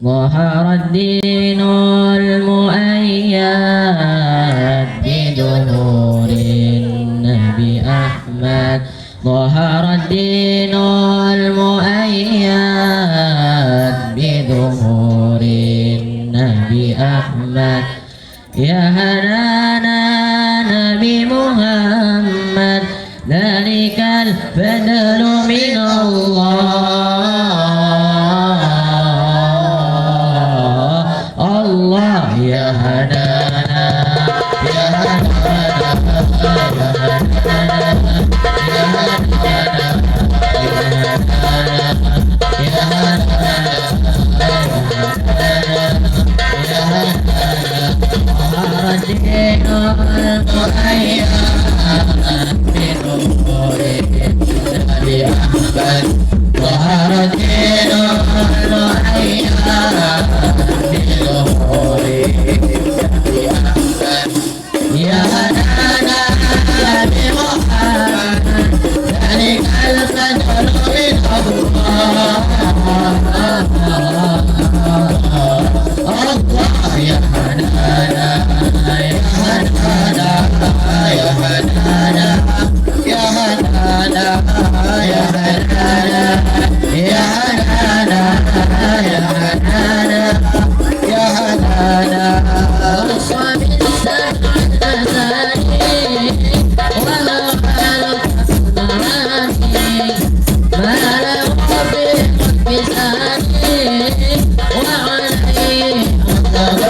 ظهر الدين المؤيد بظهور النبي أحمد ظهر الدين المؤيد بظهور النبي أحمد يا هنانا نبي محمد ذلك الفضل من الله يا هنانا يا هنانا يا هنانا يا ظهر الدين المؤيد بظهور النبي أحمد يا هنانا نبي محمد ذلك الفضل من الله يا هنانا يا هنانا يا هنانا يا هنانا يا هنانا يا هنانا يا هنانا يا هنانا وصاب السعادة ولو خلق مراتي ما له بساني وعليه الله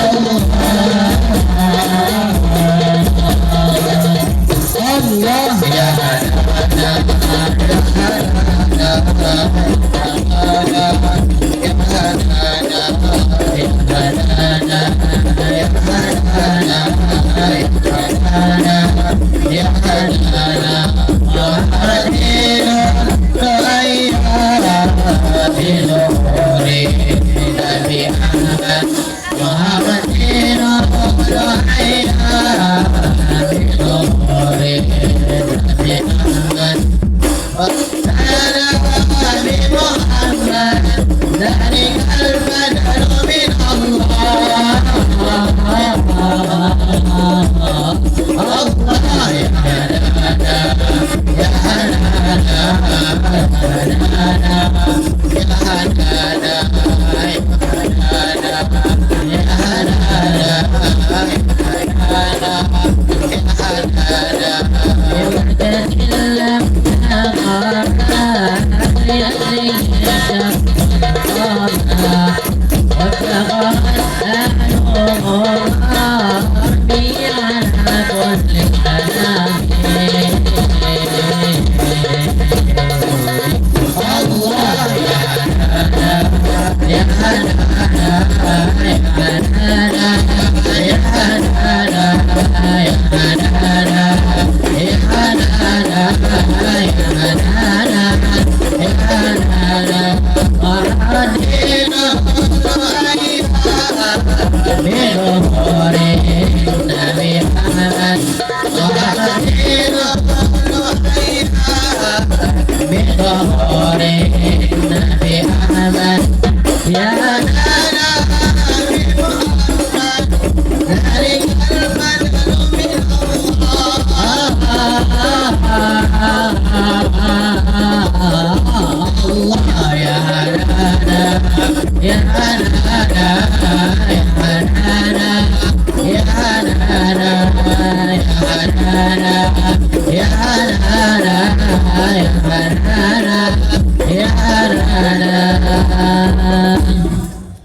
يا هنانا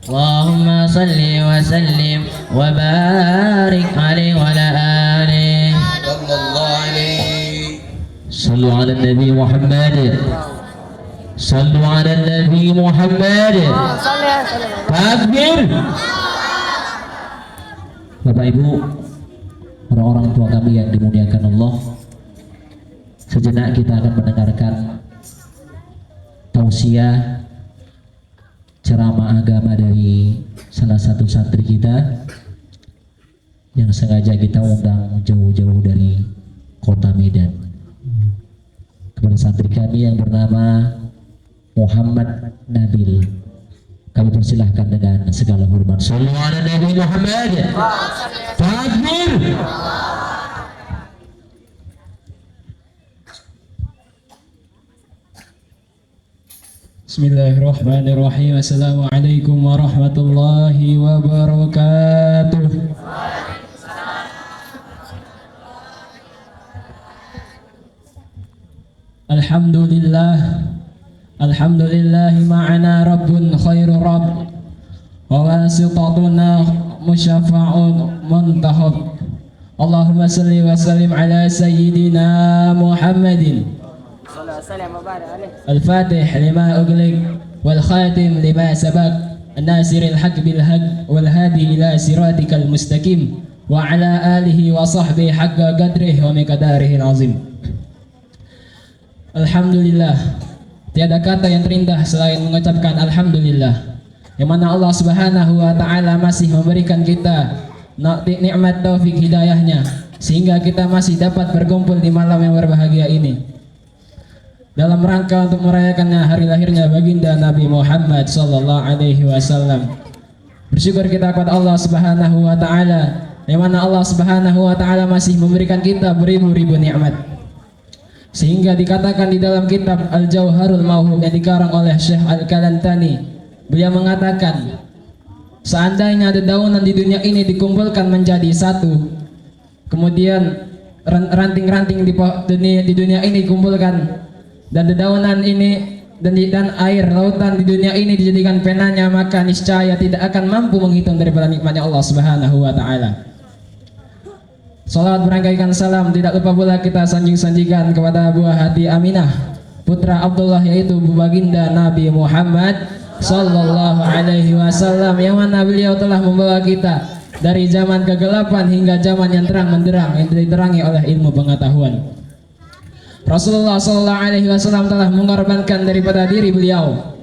اللهم صل وسلم وبارك عليه وعلى آله صلى الله عليه. صلوا على النبي محمد صلوا على النبي محمد takbir. Bapak Ibu, orang-orang tua kami yang dimuliakan Allah, sejenak kita akan mendengarkan tausiah ceramah agama dari salah satu santri kita yang sengaja kita undang jauh-jauh dari kota Medan, kepada santri kami yang bernama Muhammad Nabil. kami persilahkan dengan segala hormat. Shallu ala Nabi Muhammad. Takbir. Bismillahirrahmanirrahim. Assalamualaikum warahmatullahi wabarakatuh. Alhamdulillah, alhamdulillah ma'ana rabbun khairu rabb wa wasitatuna musyafa'un muntahab. Allahumma salli wa sallim ala sayyidina Muhammadin al-fatih lima ughliq wal khatim lima sabaq an-nasiril haq bil haq wal hadi ila siratikal mustaqim wa ala alihi wa sahbihi haqqa qadrihi wa miqdarihi al-azim. Alhamdulillah, tiada kata yang terindah selain mengucapkan alhamdulillah, yang mana Allah Subhanahu wa taala masih memberikan kita nikmat taufik hidayahnya sehingga kita masih dapat berkumpul di malam yang berbahagia ini dalam rangka untuk merayakannya hari lahirnya baginda Nabi Muhammad sallallahu alaihi wasallam. Bersyukur kita kepada Allah Subhanahu wa taala, yang mana Allah Subhanahu wa taala masih memberikan kita beribu-ribu nikmat. Sehingga dikatakan di dalam kitab Al-Jauharul Mauhub yang dikarang oleh Syekh Al-Kalantani, beliau mengatakan, seandainya dedaunan di dunia ini dikumpulkan menjadi satu, kemudian ranting-ranting di dunia ini dikumpulkan, dan dedaunan ini dan air lautan di dunia ini dijadikan penanya, maka niscaya tidak akan mampu menghitung daripada nikmatnya Allah Subhanahu wa taala. Salat berangkaikan salam tidak lupa pula kita sanjung-sanjikan kepada buah hati Aminah putra Abdullah, yaitu baginda Nabi Muhammad sallallahu alaihi wasallam, yang mana beliau telah membawa kita dari zaman kegelapan hingga zaman yang terang menderang yang diterangi oleh ilmu pengetahuan. Rasulullah sallallahu alaihi wasallam telah mengorbankan daripada diri beliau,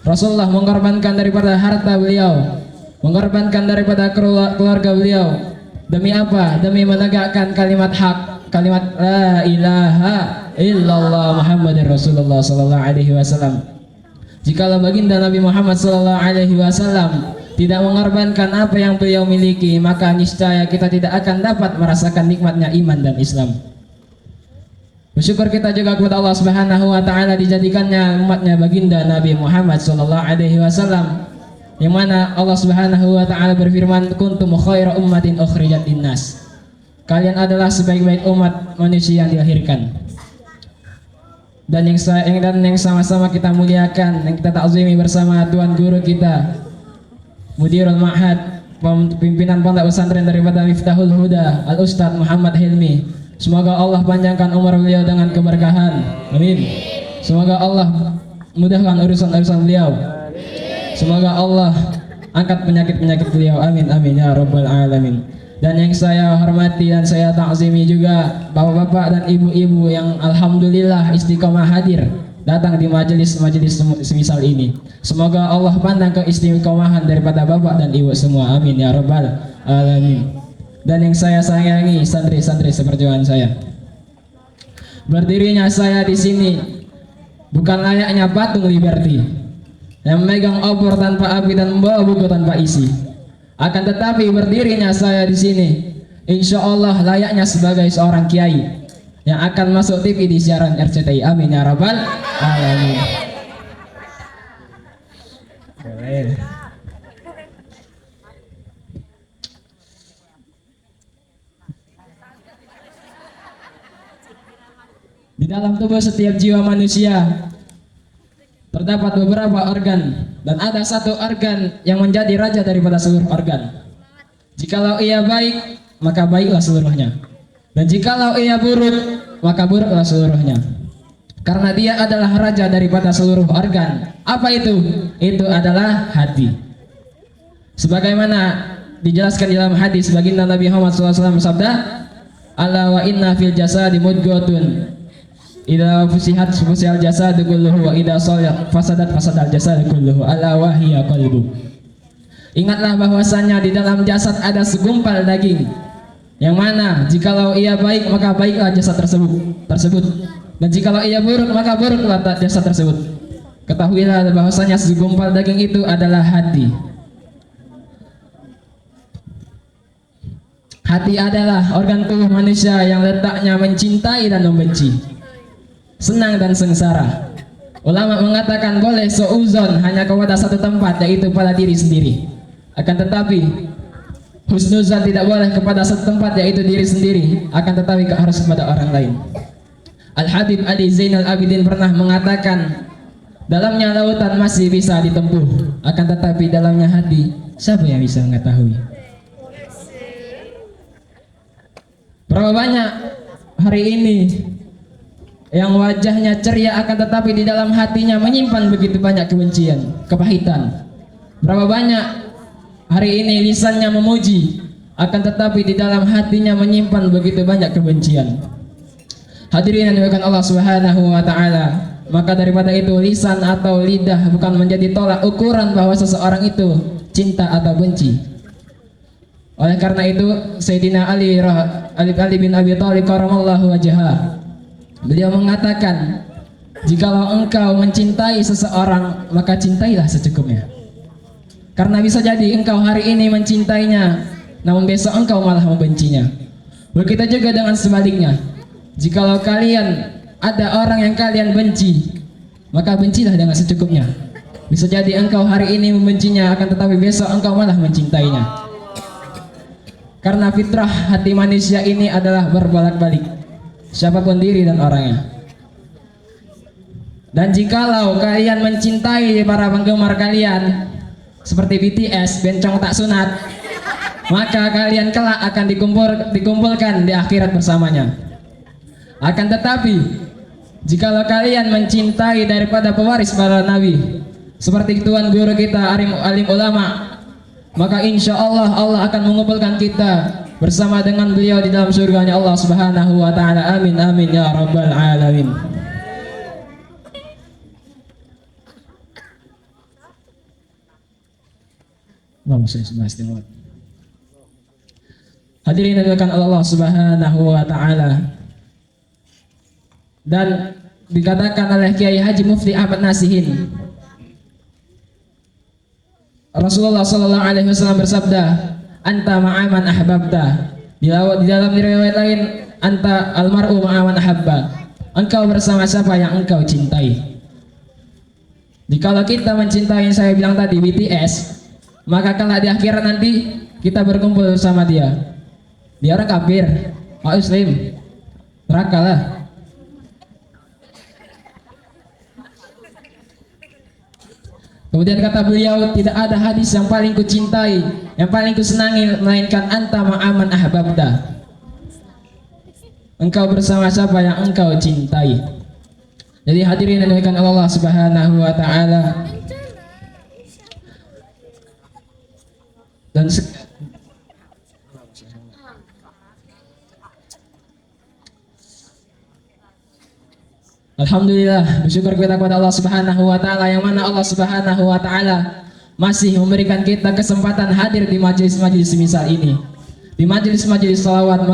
Rasulullah mengorbankan daripada harta beliau, mengorbankan daripada keluarga beliau. Demi apa? Demi menegakkan kalimat hak, kalimat la ilaha illallah Muhammadur Rasulullah sallallahu alaihi wasallam. Jikalau baginda Nabi Muhammad sallallahu alaihi wasallam tidak mengorbankan apa yang beliau miliki, maka niscaya kita tidak akan dapat merasakan nikmatnya iman dan Islam. Bersyukur kita juga kepada Allah Subhanahu wa taala dijadikannya umatnya baginda Nabi Muhammad sallallahu alaihi wasallam, yang mana Allah Subhanahu wa taala berfirman, kuntum khairu ummatin ukhrijat linnas. Kalian adalah sebaik-baik umat manusia yang dilahirkan. Dan yang sama-sama kita muliakan, yang kita takzimi bersama Tuan Guru kita, Mudirul Ma'had, pimpinan pondok pesantren daripada Miftahul Huda, Al-Ustadz Muhammad Hilmi. Semoga Allah panjangkan umur beliau dengan keberkahan. Amin. Semoga Allah mudahkan urusan-urusan beliau. Semoga Allah angkat penyakit-penyakit beliau. Amin amin ya rabbal alamin. Dan yang saya hormati dan saya takzimi juga bapak-bapak dan ibu-ibu yang alhamdulillah istiqomah hadir datang di majelis-majelis semisal ini. Semoga Allah pandang keistiqomahan daripada bapak dan ibu semua. Amin ya rabbal alamin. Dan yang saya sayangi santri-santri seperjuangan saya. Berdirinya saya di sini bukan layaknya patung Liberty yang memegang obor tanpa api dan membawa buku tanpa isi. Akan tetapi berdirinya saya di sini, insya Allah layaknya sebagai seorang kiai yang akan masuk TV di siaran RCTI. Amin ya rabbal alamin. Di dalam tubuh setiap jiwa manusia terdapat beberapa organ, dan ada satu organ yang menjadi raja daripada seluruh organ. Jikalau ia baik, maka baiklah seluruhnya, dan jikalau ia buruk, maka buruklah seluruhnya. Karena dia adalah raja daripada seluruh organ. Apa itu? Itu adalah hati. Sebagaimana dijelaskan dalam hadis baginda Nabi Muhammad SAW bersabda, ala wa inna fil jasadi mudghotun idza fusihat fusihal jasadu kulluhu wa idza salat fasadat fasadal jasadu kulluhu ala wa hiya qalbu. Ingatlah bahwasanya di dalam jasad ada segumpal daging, yang mana jikalau ia baik maka baiklah jasad tersebut, dan jikalau ia buruk maka buruklah jasad tersebut. Ketahuilah bahwasanya segumpal daging itu adalah hati. Hati adalah organ tubuh manusia yang letaknya mencintai dan membenci, senang dan sengsara. Ulama mengatakan boleh seuzon hanya kepada satu tempat, yaitu pada diri sendiri. Akan tetapi husnuzan tidak boleh kepada satu tempat, yaitu diri sendiri. Akan tetapi harus kepada orang lain. Al-Habib Ali Zainal Abidin pernah mengatakan, dalamnya lautan masih bisa ditempuh, akan tetapi dalamnya hati siapa yang bisa mengetahui? Berapa banyak hari ini yang wajahnya ceria akan tetapi di dalam hatinya menyimpan begitu banyak kebencian, kepahitan. Berapa banyak hari ini lisannya memuji akan tetapi di dalam hatinya menyimpan begitu banyak kebencian. Hadirin yang dimuliakan Allah Subhanahu wa taala, maka daripada itu lisan atau lidah bukan menjadi tolak ukuran bahwa seseorang itu cinta atau benci. Oleh karena itu Sayyidina Ali bin Abi Thalib karamallahu wajhah, beliau mengatakan, jikalau engkau mencintai seseorang maka cintailah secukupnya. Karena bisa jadi engkau hari ini mencintainya, namun besok engkau malah membencinya. Begitu juga dengan sebaliknya. Jikalau kalian ada orang yang kalian benci, maka bencilah dengan secukupnya. Bisa jadi engkau hari ini membencinya, akan tetapi besok engkau malah mencintainya. Karena fitrah hati manusia ini adalah berbolak-balik, siapapun diri dan orangnya. Dan jikalau kalian mencintai para penggemar kalian seperti BTS, bencong tak sunat, maka kalian kelak akan dikumpulkan di akhirat bersamanya. Akan tetapi jikalau kalian mencintai daripada pewaris para nabi seperti Tuan Guru kita alim ulama, maka insya Allah Allah akan mengumpulkan kita bersama dengan beliau di dalam surganya Allah Subhanahu wa taala. Amin amin ya rabbal alamin. Hadirin yang dimuliakan Allah Subhanahu wa taala. Dan dikatakan oleh Kiai Haji Mufti Ahmad Nasihin, Rasulullah Sallallahu Alaihi Wasallam bersabda, "Anta ma'aman ahbabta." Di dalam riwayat lain, "Anta almar'u ma'aman ahabba." Engkau bersama siapa yang engkau cintai. Jikalau kita mencintai, saya bilang tadi, BTS, maka kalau di akhirat nanti kita berkumpul bersama dia. Dia orang kafir, muslim, neraka lah. Kemudian kata beliau, tidak ada hadis yang paling kucintai, yang paling kusenangi melainkan anta ma'aman ahbabta. Engkau bersama siapa yang engkau cintai. Jadi hadirin yang dimuliakan Allah Subhanahu wa taala. Dan alhamdulillah, bersyukur kita kepada Allah Subhanahu wa taala, yang mana Allah Subhanahu wa taala masih memberikan kita kesempatan hadir di majelis-majelis semisal ini. Di majelis-majelis salawat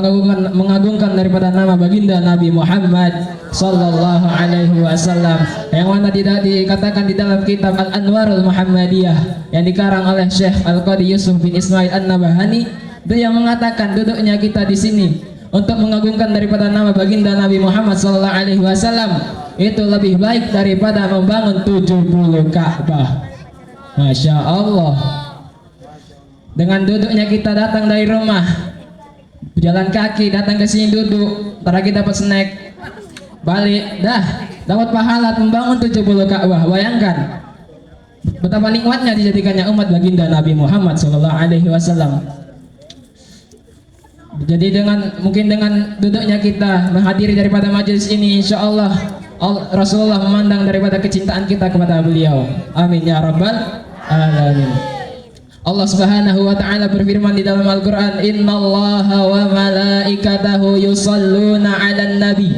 mengagungkan daripada nama baginda Nabi Muhammad sallallahu alaihi wasallam, yang mana tidak dikatakan di dalam kitab Al-Anwarul Muhammadiyah yang dikarang oleh Syekh Al-Qadi Yusuf bin Ismail An-Nabahani. Beliau mengatakan duduknya kita di sini untuk mengagungkan daripada nama baginda Nabi Muhammad sallallahu alaihi wasallam itu lebih baik daripada membangun 70 Ka'bah. Masya Allah. Dengan duduknya kita datang dari rumah, berjalan kaki datang ke sini duduk, ntar lagi dapat snack, balik, dah dapat pahala membangun 70 Ka'bah. Bayangkan betapa nikmatnya dijadikannya umat baginda Nabi Muhammad sallallahu alaihi wasallam. Jadi mungkin dengan duduknya kita menghadiri daripada majelis ini, insya Allah Rasulullah memandang daripada kecintaan kita kepada beliau. Amin ya rabbal alamin. Allah Subhanahu wa taala berfirman di dalam Al-Qur'an, "Innallaha wa malaikatahu yusholluna 'alan nabi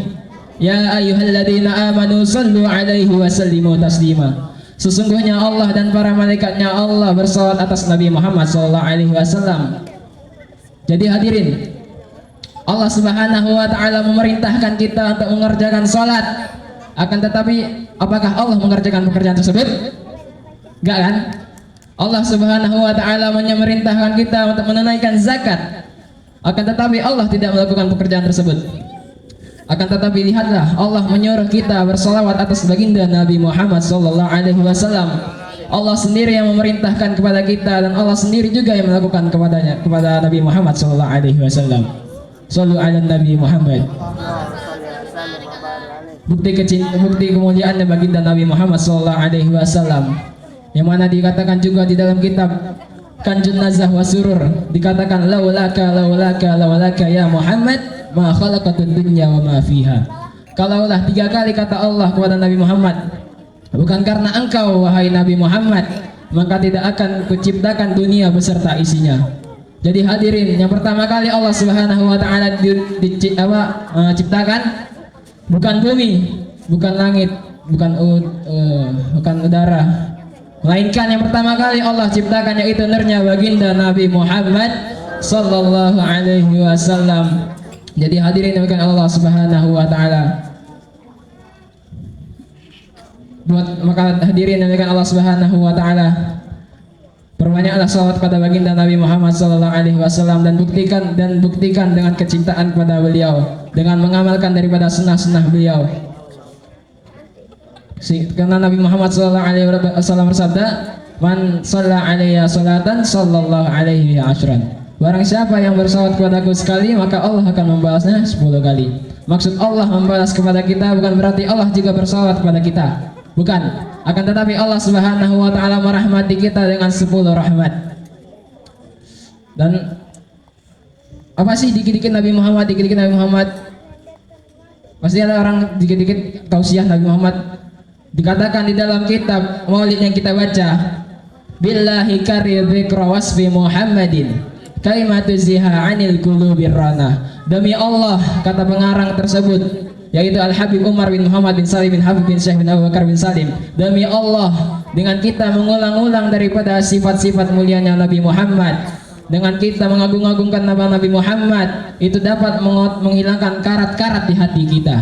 ya ayyuhalladzina amanu shallu 'alaihi wa sallimu taslima." Sesungguhnya Allah dan para malaikatnya Allah bersalawat atas Nabi Muhammad sallallahu alaihi wasallam. Jadi hadirin, Allah Subhanahu wa taala memerintahkan kita untuk mengerjakan salat. Akan tetapi Apakah Allah mengerjakan pekerjaan tersebut? Enggak kan? Allah Subhanahu wa taala memerintahkan kita untuk menunaikan zakat. Akan tetapi Allah tidak melakukan pekerjaan tersebut. Akan tetapi lihatlah, Allah menyuruh kita bersalawat atas baginda Nabi Muhammad sallallahu alaihi wasallam. Allah sendiri yang memerintahkan kepada kita dan Allah sendiri juga yang melakukan kepada Nabi Muhammad sallallahu alaihi wasallam. Shallu ala Nabi Muhammad. Bukti kemuliaan baginda Nabi Muhammad sallallahu alaihi wasallam yang mana dikatakan juga di dalam kitab Kanjun Nazah wa Surur, dikatakan laulaka ya Muhammad ma khalaqatud dunya wa ma fiha. Kalaulah 3 kali kata Allah kepada Nabi Muhammad, bukan karena engkau wahai Nabi Muhammad, maka tidak akan kuciptakan dunia beserta isinya. Jadi hadirin, yang pertama kali Allah Subhanahu wa taala ciptakan bukan bumi, bukan langit, bukan udara, melainkan yang pertama kali Allah ciptakan yaitu nurnya baginda Nabi Muhammad sallallahu alaihi wasallam. Jadi hadirin yang Allah Subhanahu wa taala. Maka hadirin yang Allah Subhanahu wa taala, perbanyaklah salawat pada baginda Nabi Muhammad sallallahu alaihi wasallam dan buktikan dengan kecintaan kepada beliau dengan mengamalkan daripada sunnah-sunnah beliau. Karena Nabi Muhammad sallallahu alaihi wasallam bersabda, "Man shalla alaiya salatan sallallahu alaihi asyran." Barang siapa yang bersalawat kepadaku sekali, maka Allah akan membalasnya 10 kali. Maksud Allah membalas kepada kita bukan berarti Allah juga bersalawat kepada kita. Bukan. Akan tetapi Allah Subhanahu wa taala merahmati kita dengan 10 rahmat. Dan apa sih dikit-dikit Nabi Muhammad, dikit-dikit Nabi Muhammad? Pasti ada orang dikit-dikit tausiah Nabi Muhammad. Dikatakan di dalam kitab Maulid yang kita baca, billahi kari dzikra wasfi Muhammadin kaimatu ziha anil qulubir rana. Demi Allah, kata pengarang tersebut yaitu Al-Habib Umar bin Muhammad bin Salim bin Habib bin Syekh bin Abu Bakar bin Salim, demi Allah, dengan kita mengulang-ulang daripada sifat-sifat mulianya Nabi Muhammad, dengan kita mengagung-agungkan nama Nabi Muhammad, itu dapat menghilangkan karat-karat di hati kita.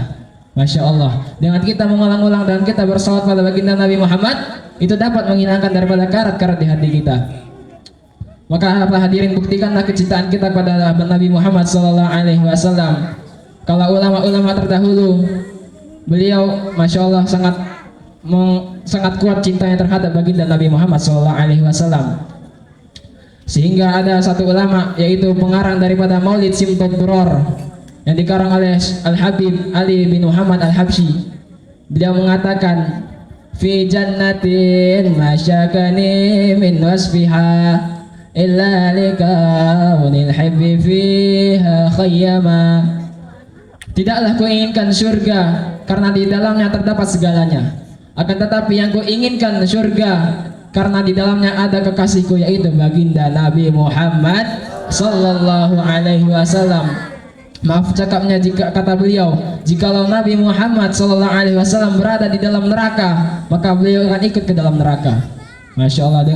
Masya Allah, dengan kita mengulang-ulang dan kita bersalawat pada baginda Nabi Muhammad, itu dapat menghilangkan daripada karat-karat di hati kita. Maka hadirin, buktikanlah kecintaan kita pada Nabi Muhammad sallallahu alaihi wasallam. Kalau ulama-ulama terdahulu, beliau Masya Allah sangat kuat cintanya terhadap baginda Nabi Muhammad sallallahu alaihi wasallam. Sehingga ada satu ulama yaitu pengarang daripada Maulid Simtud Duror yang dikarang oleh Al-Habib Ali bin Muhammad Al-Habsyi. Beliau mengatakan, fi jannatin masyakani min wasfiha illa likaunil hibbi fiha khayyama. Tidaklah kuinginkan surga karena di dalamnya terdapat segalanya, akan tetapi yang kuinginkan surga karena di dalamnya ada kekasihku yaitu baginda Nabi Muhammad sallallahu alaihi wasallam. Maaf cakapnya jika kata beliau, jikalau Nabi Muhammad sallallahu alaihi wasallam berada di dalam neraka, maka beliau akan ikut ke dalam neraka. Masya Allah,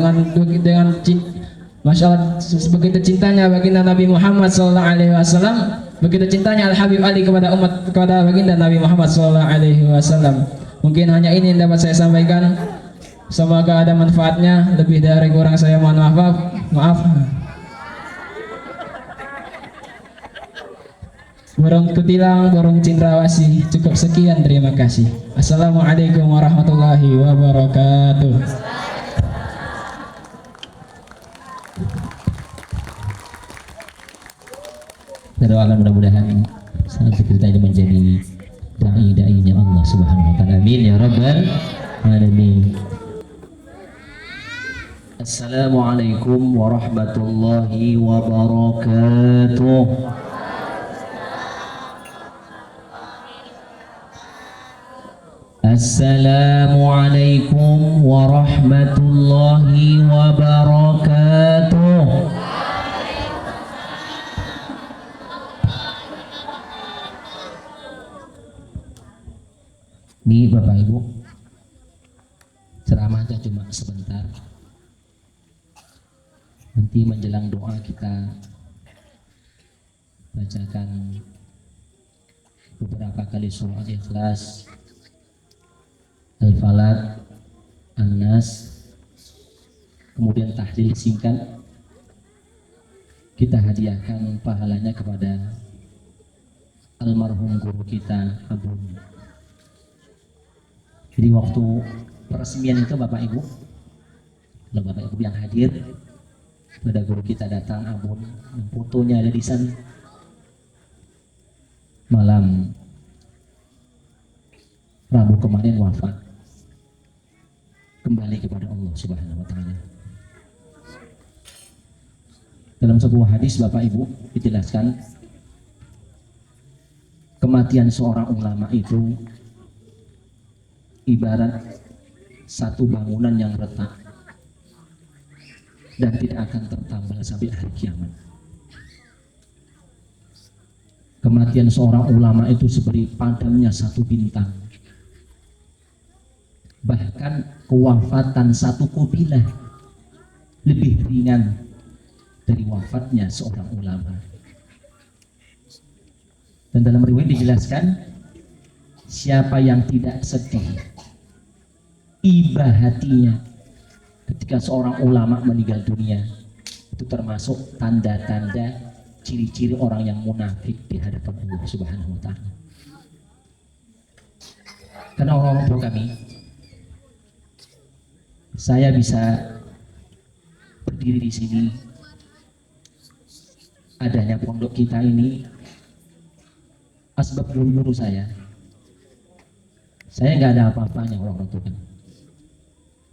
Masya Allah, begitu cintanya baginda Nabi Muhammad sallallahu alaihi wasallam, begitu cintanya Al-Habib Ali kepada baginda Nabi Muhammad sallallahu alaihi wasallam. Mungkin hanya ini yang dapat saya sampaikan. Semoga ada manfaatnya. Lebih dari kurang saya mohon maaf. Burung kutilang, burung cendrawasih. Cukup sekian, terima kasih. Assalamualaikum warahmatullahi wabarakatuh. Kita doakan mudah-mudahan saat kita ini menjadi dai-dainya Allah Subhanahu wa taala. Amin ya rabbal alamin. Assalamualaikum warahmatullahi wabarakatuh. Assalamualaikum warahmatullahi wabarakatuh. Ini Bapak Ibu, ceramahnya cuma sebentar. Nanti menjelang doa kita bacakan beberapa kali surah Ikhlas Al-Falaq, An-Nas, kemudian tahlil singkat, kita hadiahkan pahalanya kepada almarhum guru kita Abun. Jadi waktu peresmian itu Bapak Ibu, kalau Bapak Ibu yang hadir, pada guru kita datang Abun, fotonya ada di sana. Malam Rabu kemarin wafat, kembali kepada Allah Subhanahu wa taala. Dalam sebuah hadis Bapak Ibu dijelaskan, kematian seorang ulama itu ibarat satu bangunan yang retak dan tidak akan tertambal sampai hari kiamat. Kematian seorang ulama itu seperti padamnya satu bintang. Bahkan kewafatan satu kabilah lebih ringan dari wafatnya seorang ulama. Dan dalam riwayat dijelaskan, siapa yang tidak sedih iba hatinya ketika seorang ulama meninggal dunia, itu termasuk tanda-tanda ciri-ciri orang yang munafik di hadapan Allah Subhanahu wa taala. Karena orang tua kami, saya bisa berdiri di sini, adanya pondok kita ini asbab guru-guru saya. Saya nggak ada apa-apanya orang tua kami.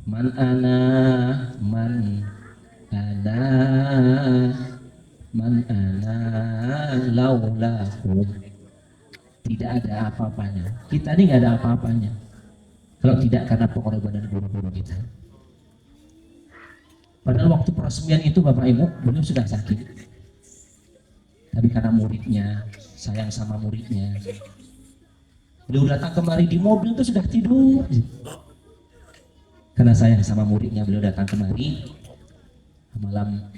Man ana laulakum. Tidak ada apa-apanya. Kita ini nggak ada apa-apanya kalau tidak karena pengorbanan guru-guru kita. Padahal waktu peresmian itu Bapak Ibu beliau sudah sakit, tapi karena muridnya sayang sama muridnya, beliau datang kemari di mobil itu sudah tidur. Karena sayang sama muridnya, beliau datang kemari. Malam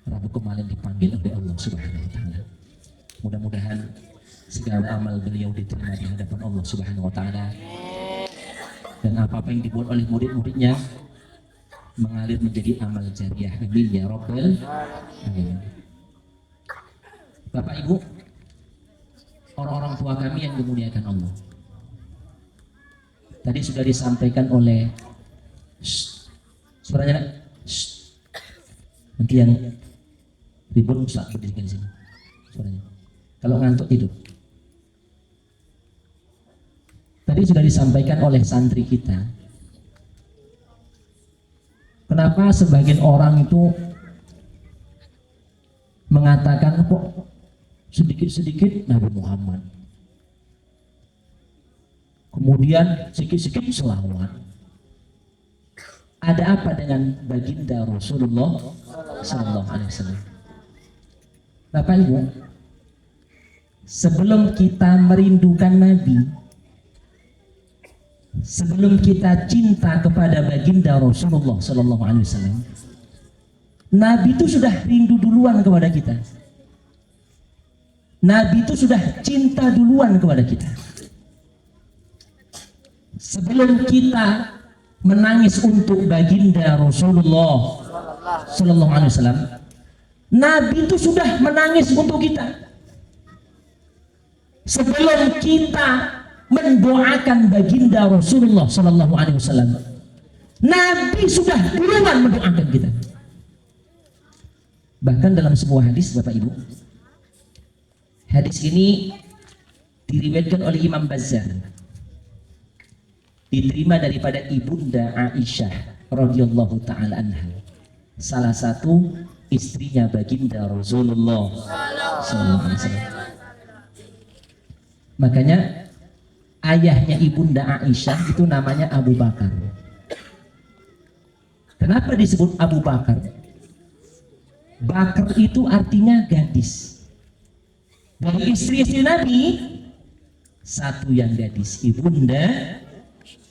Rabu kemarin dipanggil oleh Allah Subhanahu wa taala. Mudah-mudahan segala amal beliau diterima di hadapan Allah Subhanahu wa taala. Dan apa-apa yang dibuat oleh murid-muridnya mengalir menjadi amal jariah. Amin ya rabbal alamin. Bapak Ibu, orang-orang tua kami yang dimuliakan Allah, tadi sudah disampaikan oleh suaranya nanti yang ribut usah berdirikan di sini suaranya. Kalau ngantuk tidur. Tadi sudah disampaikan oleh santri kita. Kenapa sebagian orang itu mengatakan kok sedikit-sedikit Nabi Muhammad, kemudian sedikit-sedikit selawat. Ada apa dengan baginda Rasulullah Sallallahu Alaihi Wasallam? Bapak Ibu, sebelum kita merindukan Nabi, sebelum kita cinta kepada baginda Rasulullah Sallallahu Alaihi Wasallam, Nabi itu sudah rindu duluan kepada kita. Nabi itu sudah cinta duluan kepada kita. Sebelum kita menangis untuk baginda Rasulullah Sallallahu Alaihi Wasallam, Nabi itu sudah menangis untuk kita. Sebelum kita mendoakan baginda Rasulullah Sallallahu Alaihi Wasallam, Nabi sudah duluan mendoakan kita. Bahkan dalam sebuah hadis Bapak Ibu, hadis ini diriwayatkan oleh Imam Bazzar, diterima daripada ibunda Aisyah radhiyallahu taala anha, salah satu istrinya baginda Rasulullah sallallahu alaihi wasallam. Makanya ayahnya ibunda Aisyah itu namanya Abu Bakar. Kenapa disebut Abu Bakar? Bakar itu artinya gadis. Dari istri-istri Nabi, satu yang gadis, ibunda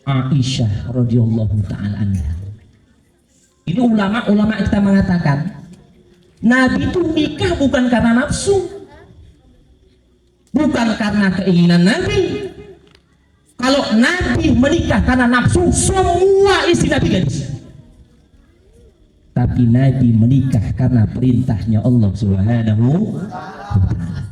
Aisyah radhiyallahu taala anha. Ini ulama-ulama kita mengatakan Nabi itu nikah bukan karena nafsu, bukan karena keinginan Nabi. Kalau Nabi menikah karena nafsu, semua istri Nabi gadis. Tapi Nabi menikah karena perintahnya Allah Subhanahu wa Ta'ala.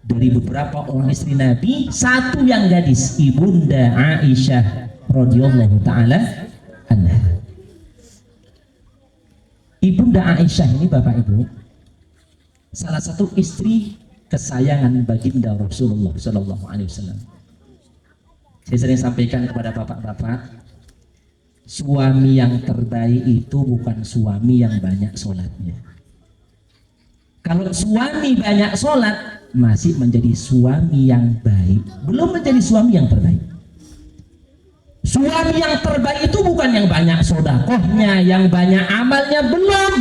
Dari beberapa orang istri Nabi, satu yang gadis, Ibunda Aisyah radhiyallahu taala anha. Ibunda Aisyah ini Bapak Ibu, salah satu istri kesayangan baginda Rasulullah sallallahu alaihi wasallam. Saya sering sampaikan kepada bapak-bapak, suami yang terbaik itu bukan suami yang banyak sholatnya. Kalau suami banyak sholat, masih menjadi suami yang baik, belum menjadi suami yang terbaik. Suami yang terbaik itu bukan yang banyak sodakohnya, yang banyak amalnya, belum.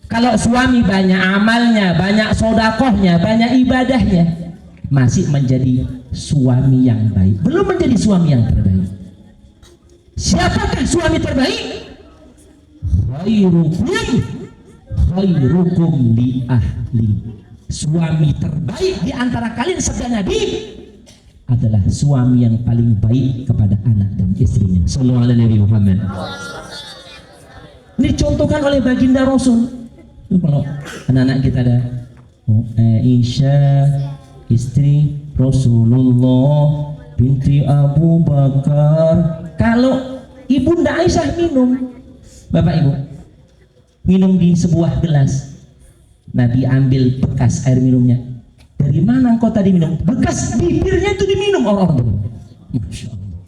Kalau suami banyak amalnya, banyak sodakohnya, banyak ibadahnya, masih menjadi suami yang baik, belum menjadi suami yang terbaik. Siapakah suami terbaik? Khairukum li ahli. Suami terbaik di antara kalian sabda Nabi adalah suami yang paling baik kepada anak dan istrinya. Sallallahu alaihi Muhammad. Ini contohkan oleh baginda Rasul. Kalau anak-anak kita ada Aisyah istri Rasulullah binti Abu Bakar. Kalau Ibunda Aisyah minum, Bapak Ibu, minum di sebuah gelas, Nabi ambil bekas air minumnya. Dari mana engkau tadi minum? Bekas bibirnya itu diminum orang-orang. Masya Allah.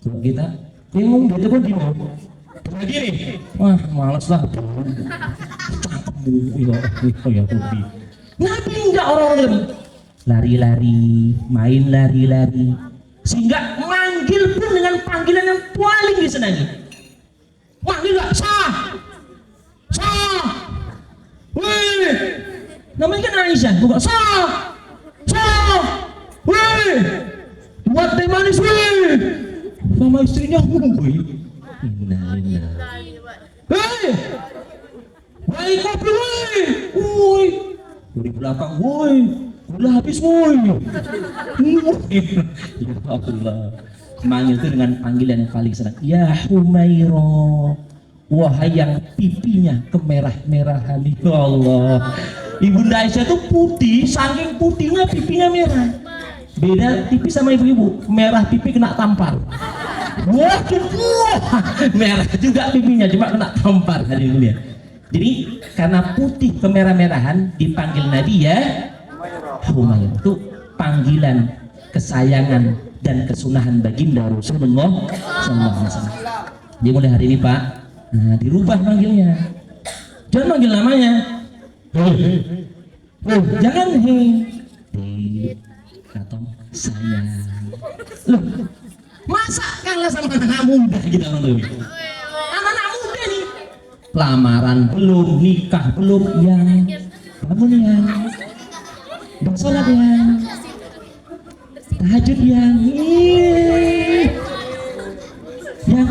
Kalau kita bingung, gitu pun bingung. Lagi nih, wah malas lah. Nabi enggak, orang-orang lari-lari, main lari-lari, sehingga manggil pun dengan panggilan yang paling disenangi. Manggil gak? Sah, wih, namanya kan Aisyah, bukan sah, wih, buat teh manis, wih, sama istrinya, wih, baik kopi, wih, di belakang, wih. Udah habis boy. Ya Allah. Manggil itu dengan panggilan yang paling senang. Ya Humaira. Wahai yang pipinya kemerah-merahan. Ya Allah. Ibunda Aisyah itu putih, saking putihnya pipinya merah. Beda tipis sama ibu-ibu. Merah pipi kena tampar. Wah, merah juga pipinya, cuma kena tampar kali ini. Jadi karena putih kemerah-merahan dipanggil Nabi ya Humaira. Itu panggilan kesayangan dan kesunahan baginda Rasulullah SAW. Jadi mulai hari ini Pak, dirubah manggilnya. Jangan manggil namanya. Jangan atau sayang. Loh, masa kalah sama anak muda gitu orang tuh? Anak muda nih, lamaran belum, nikah belum, yang bangun yang bersolat yang tahajud yang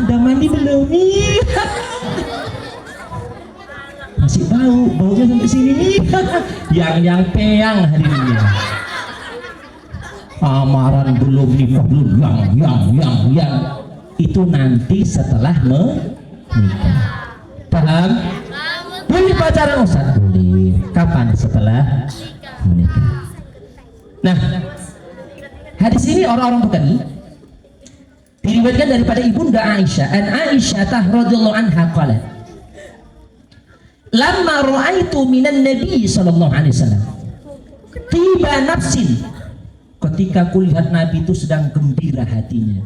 udah mandi belum masih baunya sampai sini yang peyang hari ini, amaran belum, nikah belum, yang itu nanti setelah menikah. Paham? Boleh pacaran Ustaz? Boleh. Kapan? Setelah menikah. Nah, hadis ini orang-orang Bukhari diriwayatkan daripada Ibunda Aisyah. An Aisyah radhiyallahu anha qalat, "Lamma ra'aitu minan Nabi sallallahu alaihi wasallam tiba nafsin." Ketika kulihat Nabi itu sedang gembira hatinya,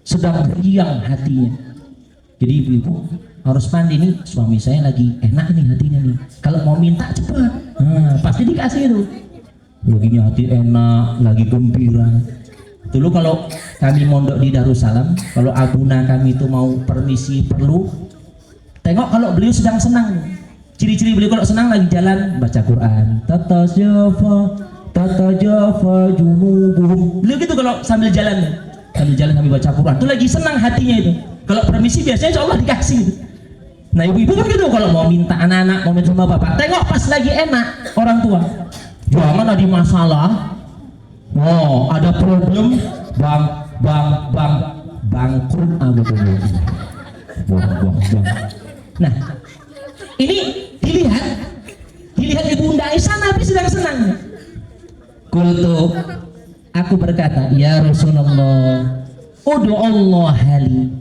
sedang riang hatinya. Jadi ibu-ibu harus mandi nih, suami saya lagi enak nih hatinya nih. Kalau mau minta cepat, pasti dikasih itu. Lagi hati enak, lagi gembira. Dulu kalau kami mondok di Darussalam, kalau abuna kami itu mau permisi perlu, tengok kalau beliau sedang senang. Ciri-ciri beliau kalau senang lagi jalan baca Quran. Tata jafa junubuhum. Beliau gitu kalau sambil jalan sambil baca Quran. Itu lagi senang hatinya itu. Kalau permisi biasanya insya Allah dikasih gitu. Nah ibu-ibu kan gitu kalau mau minta anak-anak, mau minta sama bapak, tengok pas lagi enak orang tua. Jangan ada masalah, ada problem, bangkrut aku dulu. Bang. Nah, ini dilihat ibunda Aisyah, Nabi sedang senang. Qultu, aku berkata, ya Rasulullah, ud'u Allah hali.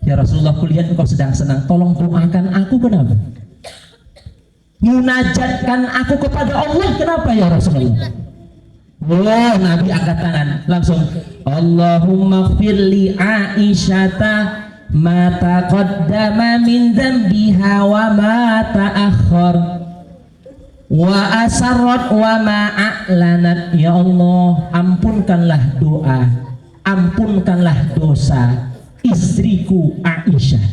Ya Rasulullah, kulihat engkau sedang senang, tolong doakan aku. Kenapa? Munajatkan aku kepada Allah, kenapa ya Rasulullah? Oh, Nabi angkat tangan langsung, Allahumma firli Aisyata ma taqaddama min dzambiha wa ma ta'akhkhar wa asarrat wa ma a'lanat. Ya Allah, ampunkanlah dosa istriku Aisyah,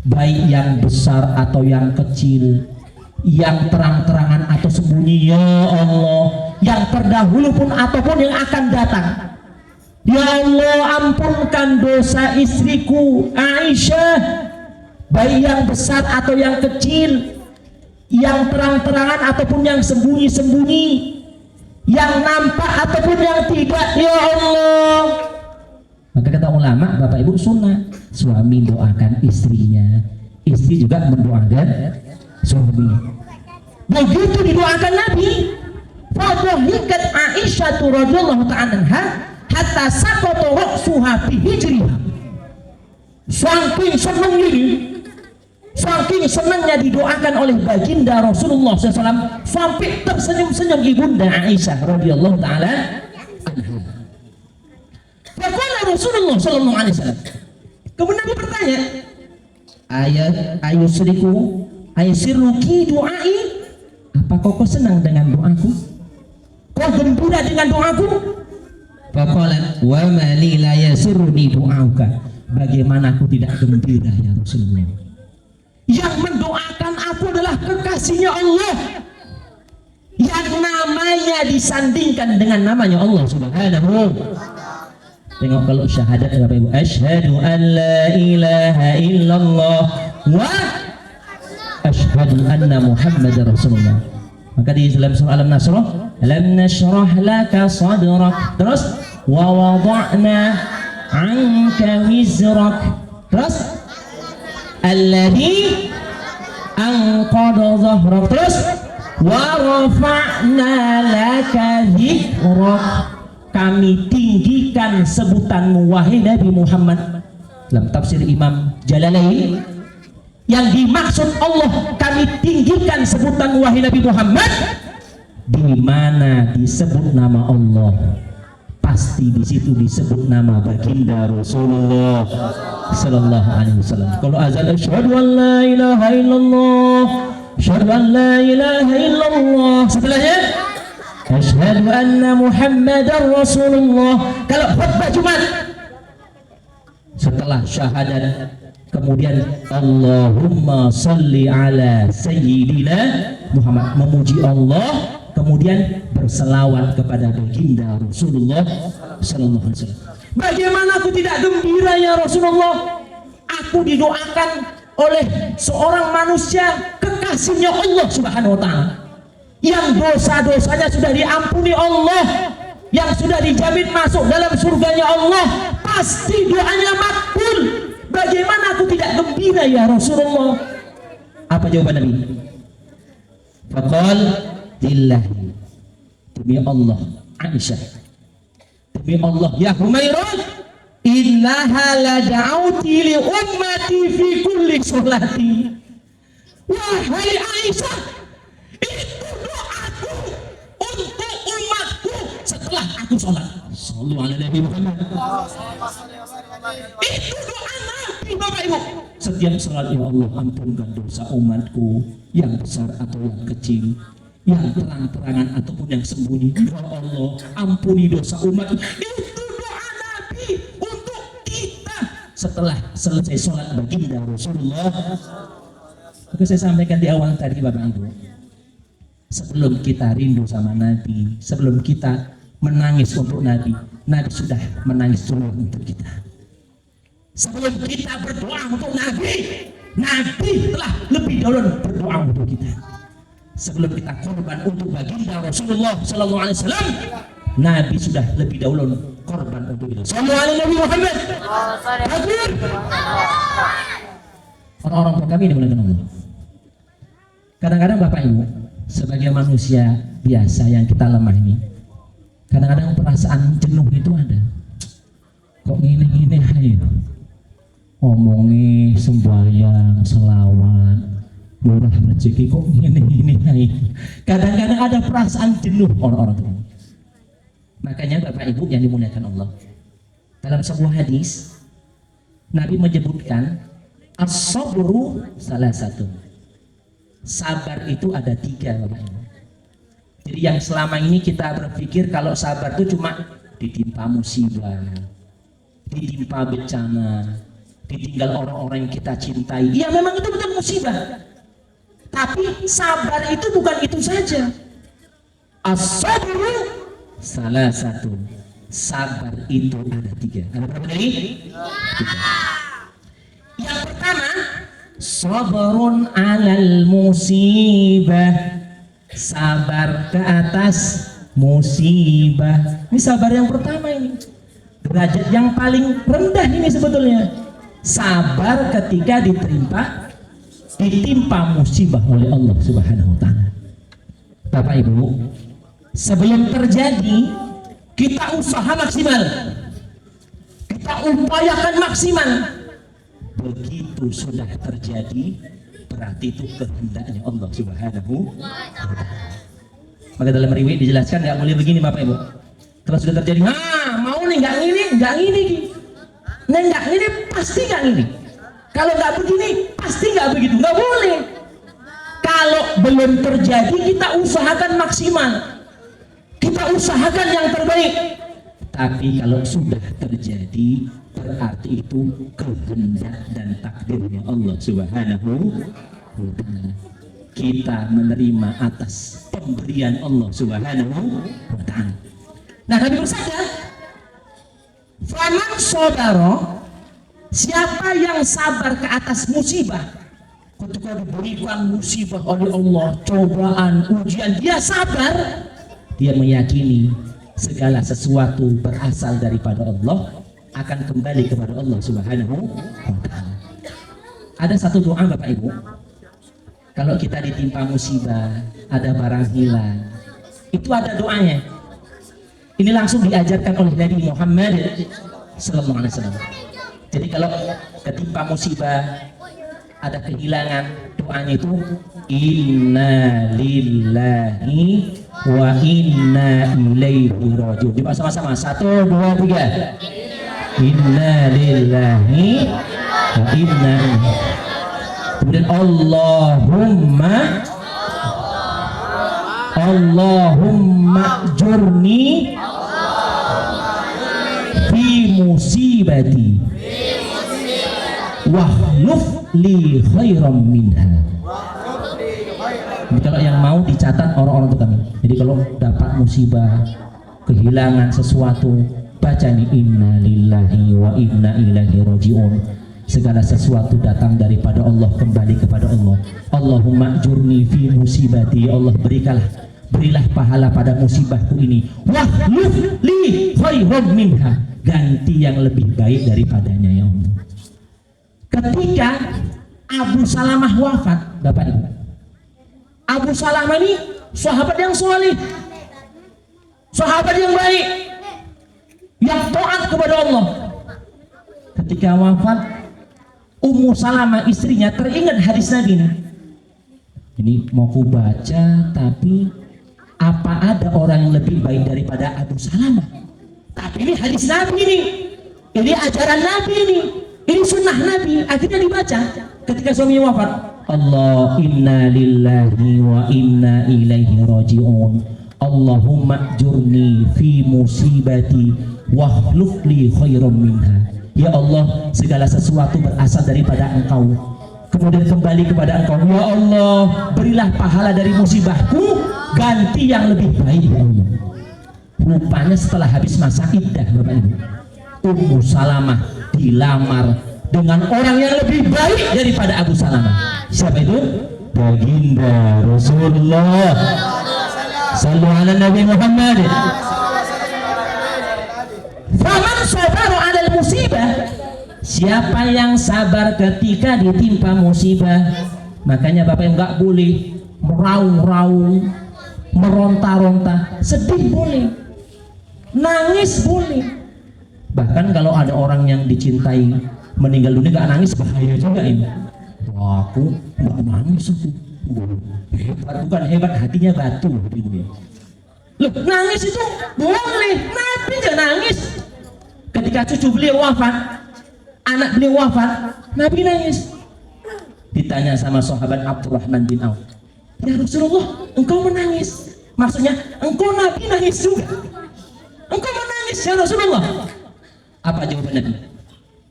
baik yang besar atau yang kecil, yang terang-terangan atau sembunyi, ya Allah, yang terdahulu pun ataupun yang akan datang. Ya Allah, ampunkan dosa istriku Aisyah, baik yang besar atau yang kecil, yang terang-terangan ataupun yang sembunyi-sembunyi, yang nampak ataupun yang tidak, ya Allah. Maka kata ulama, Bapak Ibu, sunnah suami doakan istrinya, istri juga mendoakan suami. Begitu didoakan Nabi, fadhahikat Aisyah radhiyallahu ta'ala anha hatta saqata ra'suha fi hijriha. Saking senangnya didoakan oleh baginda Rasulullah SAW sampai tersenyum-senyum ibunda Aisyah radhiyallahu ta'ala anha. Faqala Rasulullah sallallahu alaihi wasallam, kemudian Nabi bertanya, ayusirruki du'ai, apa kau senang dengan doaku? Kau gembira dengan doaku? Faqala wa ma li la yasurruni du'auka, bagaimana aku tidak gembira ya Rasulullah? Yang mendoakan aku adalah kekasihnya Allah, yang namanya disandingkan dengan namanya Allah Subhanahu. Tengok kalau syahadat Bapak Ibu, asyhadu an la ilaha illallah wa asyhadu anna Muhammadar Rasulullah. Maka di dalam surah Al-Nasr, alam nashrah laka sadrak, terus wa wada'na 'anka wizrak, terus alladhi anqadha dhahrak, terus wa rafa'na laka dhikrak, kami tinggikan sebutanmu wahai Nabi Muhammad. Dalam tafsir Imam Jalalain, yang dimaksud Allah kami tinggikan sebutan wahai Nabi Muhammad, di mana disebut nama Allah, pasti di situ disebut nama baginda Rasulullah sallallahu alaihi wasallam. Kalau azan asyhadu an la ilaha illallah, asyhadu an la ilaha illallah, setelahnya asyhadu anna Muhammadar Rasulullah. Kalau khutbah Jumat, setelah syahadat kemudian Allahumma salli ala sayyidina Muhammad, memuji Allah, kemudian berselawat kepada baginda Rasulullah sallallahu alaihi wasallam. Bagaimana aku tidak gembira ya Rasulullah? Aku didoakan oleh seorang manusia kekasihnya Allah Subhanahu wa taala, yang dosa-dosanya sudah diampuni Allah, yang sudah dijamin masuk dalam surganya Allah, pasti doanya makbul. Bagaimana aku tidak gembira ya Rasulullah? Apa jawaban Nabi? Faqal lillahi, demi Allah Aisyah, demi Allah ya Humairah, innaha la da'uti li ummati fi kulli sholati. Wahai Aisyah, itu doaku untuk umatku setelah aku sholat. Sallu ala Nabi Muhammad. Itu doa Nabi, Bapak Ibu. Setiap sholat, ya Allah, ampunkan dosa umatku, yang besar atau yang kecil, yang terang-terangan ataupun yang sembunyi. Ya Allah, ampuni dosa umatku. Itu doa Nabi untuk kita setelah selesai sholat baginda Rasulullah. Oke, saya sampaikan di awal tadi Bapak Ibu, sebelum kita rindu sama Nabi, sebelum kita menangis untuk Nabi, Nabi sudah menangis dulu untuk kita. Sebelum kita berdoa untuk Nabi, Nabi telah lebih dahulu berdoa untuk kita. Sebelum kita korban untuk baginda Rasulullah sallallahu alaihi wasallam, Nabi sudah lebih dahulu korban untuk itu. Sallu ala Nabi Muhammad. Takbir. Orang-orang tua kami dimuliakan Allah. Kadang-kadang Bapak Ibu, sebagai manusia biasa yang kita lemah ini, kadang-kadang perasaan jenuh itu ada. Kok gini-gini ayo. Ngomongi sembahyang, selawat, murah rezeki kok gini-gini ayo. Kadang-kadang ada perasaan jenuh orang-orang tua. Makanya Bapak Ibu yang dimuliakan Allah, dalam sebuah hadis Nabi menyebutkan as-sabru salah satu. Sabar itu ada 3 Bapak Ibu. Jadi yang selama ini kita berpikir kalau sabar itu cuma ditimpa musibah, ditimpa bencana, ditinggal orang-orang yang kita cintai. Iya memang itu betul musibah. Tapi sabar itu bukan itu saja. As-sabru salah satu. Sabar itu ada 3. Ada berapa tadi? 3. Yang pertama, sabarun alal musibah. Sabar ke atas musibah. Ini sabar yang pertama ini. Derajat yang paling rendah ini sebetulnya. Sabar ketika ditimpa musibah oleh Allah Subhanahu wa taala. Bapak Ibu, sebelum terjadi kita usaha maksimal. Kita upayakan maksimal. Begitu sudah terjadi, berarti itu kehendaknya Allah Subhanahu wa taala. Maka dalam riwayat dijelaskan nggak boleh begini Bapak Ibu. Kalau sudah terjadi, mau nih nggak ngini, nah nggak ngini pasti nggak ngini. Kalau nggak begini pasti nggak begitu, nggak boleh. Kalau belum terjadi kita usahakan maksimal, kita usahakan yang terbaik. Tapi kalau sudah terjadi berarti itu kehendak dan takdirnya Allah Subhanahu wa taala. Kita menerima atas pemberian Allah Subhanahu wa taala. Nah, Nabi bersabda, "Faman sabara," siapa yang sabar ke atas musibah, ketika diberikan musibah oleh Allah, cobaan, ujian, dia sabar, dia meyakini segala sesuatu berasal daripada Allah, akan kembali kepada Allah Subhanahu wa taala. Ada satu doa Bapak Ibu, kalau kita ditimpa musibah, ada barang hilang, itu ada doanya. Ini langsung diajarkan oleh Nabi Muhammad sallallahu alaihi wasallam. Jadi kalau ketimpa musibah, ada kehilangan, doanya itu inna lillahi wa inna ilaihi rajiun. Coba sama-sama, 1, 2, 3. Inna lillahi wa inna ilaihi. Kemudian Allahumma jurni fi musibati wahluf li khairam minha. Jadi kalau yang mau dicatat orang-orang itu kami. Jadi kalau dapat musibah, kehilangan sesuatu, baca nih inna lillahi wa inna ilaihi rajiun. Segala sesuatu datang daripada Allah, kembali kepada Allah. Allahumma jurni fi musibati. Allah berilah pahala pada musibahku ini. Wahluf li khairam minha. Ganti yang lebih baik daripadanya ya Allah. Ketika Abu Salamah wafat, Bapak Ibu, Abu Salamah ini sahabat yang soleh, sahabat yang baik, yang taat kepada Allah. Ketika wafat, Ummu Salamah istrinya teringat hadis Nabi ini. Ini mau ku baca, tapi apa ada orang yang lebih baik daripada Abu Salamah? Tapi ini hadis Nabi ini ajaran Nabi ini sunnah Nabi. Akhirnya dibaca ketika suaminya wafat. Allah inna lillahi wa inna ilaihi rajiun. Allahumma jurni fi musibati wahluf li khairam minha. Ya Allah, segala sesuatu berasal daripada Engkau, kemudian kembali kepada Engkau. Ya Allah, berilah pahala dari musibahku, ganti yang lebih baik ya Allah. Rupanya setelah habis masa iddah Bapak Ibu, Ummu Salamah dilamar dengan orang yang lebih baik daripada Abu Salamah. Siapa itu? Baginda Rasulullah sallallahu alaihi Nabi Muhammad. Siapa yang sabar ketika ditimpa musibah. Makanya Bapak yang nggak boleh meraung-raung, meronta-ronta, sedih boleh, nangis boleh. Bahkan kalau ada orang yang dicintai meninggal dunia nggak nangis, bahaya juga ini. Wah, aku nggak nangis aku. Hebat, bukan hebat, hatinya batu. Loh, nangis itu boleh. Nabi nggak nangis. Ketika cucu beliau wafat, anak beliau wafat, Nabi nangis. Ditanya sama sahabat Abdurrahman bin Auf, ya Rasulullah, engkau menangis? Maksudnya, engkau Nabi nangis juga? Engkau menangis ya Rasulullah? Apa jawaban Nabi?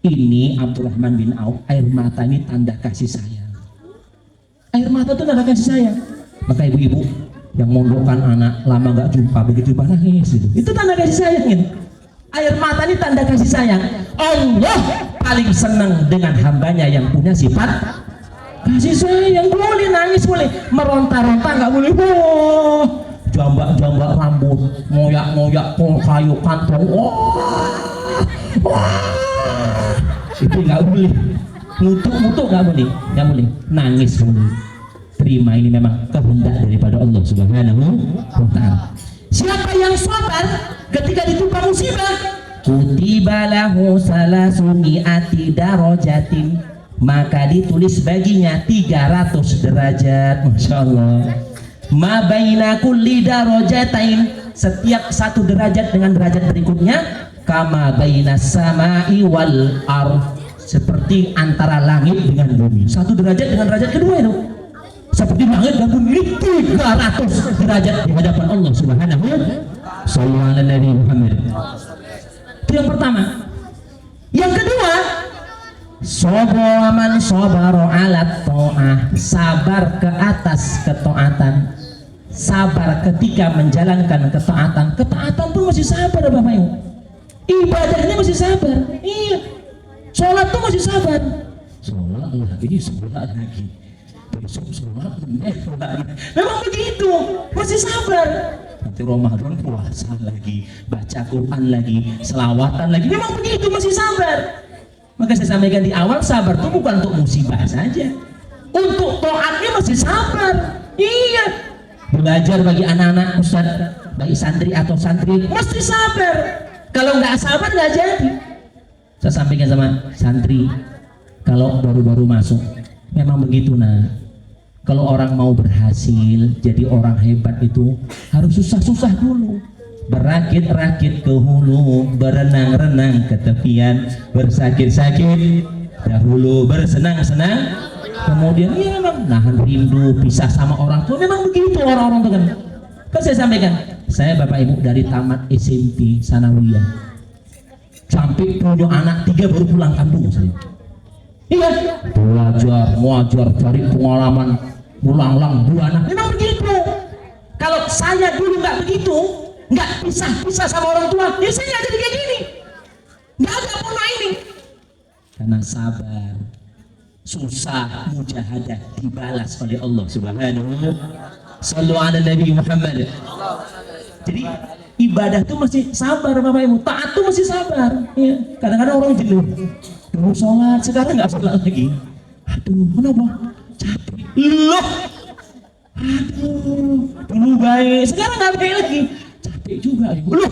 Ini Abdurrahman bin Auf, air mata ini tanda kasih sayang. Air mata itu tanda kasih sayang. Maka ibu-ibu yang mondokkan anak lama gak jumpa, begitu jumpa nangis gitu. Itu tanda kasih sayang gitu. Air mata ini tanda kasih sayang. Allah paling senang dengan hambanya yang punya sifat kasih sayang. Boleh nangis, boleh meronta-ronta, nggak boleh. Wah, jambak-jambak rambut, ngoyak-ngoyak kayu kantong. Wah, itu nggak boleh. Nutuk-nutuk nggak boleh, nggak boleh. Nangis boleh. Terima, ini memang kehendak daripada Allah Subhanahu wa Ta'ala. Siapa yang sabar ketika ditimpa musibah, kutiba lahu salasumi'ati darajatin, maka ditulis baginya 300 derajat. Masya Allah. Ma baina kulli darajatain, setiap satu derajat dengan derajat berikutnya, kama baina samai wal ard, seperti antara langit dengan bumi. Satu derajat dengan derajat kedua itu seperti langit dan bumi, 300 derajat di hadapan Allah Subhanahu wa Ta'ala. Sallallahu alaihi Muhammad. Itu yang pertama. Yang kedua, sobaman sobaro alat to'ah, sabar ke atas ketaatan. Sabar ketika menjalankan ketaatan. Ketaatan pun masih sabar Bapak Ibu. Ibadahnya masih sabar. Iya. Sholat tuh masih sabar. Sholat lagi, sholat lagi. Besok sholat, memang begitu, masih sabar. Nanti Ramadan puasa lagi, baca Quran lagi, selawatan lagi, memang begitu, masih sabar. Maka saya sampaikan di awal, sabar itu bukan untuk musibah saja, untuk taatnya masih sabar. Iya, belajar bagi anak-anak Ustaz, bagi santri atau santri mesti sabar. Kalau nggak sabar nggak jadi. Saya sampaikan sama santri, kalau baru-baru masuk, memang begitu nah. Kalau orang mau berhasil jadi orang hebat itu harus susah-susah dulu, berakit-rakit ke hulu, berenang-renang ke tepian, bersakit-sakit dahulu, bersenang-senang kemudian. Iya, memang nahan rindu, pisah sama orang tua, memang begitu orang-orang itu kan. Kan saya sampaikan, saya Bapak Ibu dari tamat SMP Sanawiyah sampai punya anak 3 baru pulang kampung saya. Iya, belajar, muajar, cari pengalaman, pulang-pulang 2 anak, memang begitu. Kalau saya dulu nggak begitu, nggak pisah sama orang tua, ya saya nggak jadi kayak gini, nggak ada pola ini. Karena sabar, susah, mujahadah dibalas oleh Allah Subhanahu wa Ta'ala. Sallu ala Nabi Muhammad. Jadi ibadah itu masih sabar Bapak Ibu, taat itu masih sabar. Ya, kadang-kadang orang jenuh, dulu sholat, sekarang nggak sholat lagi. Aduh, kenapa? Capek. Loh, aduh, dulu baik, sekarang nggak baik lagi. Capek juga. Loh,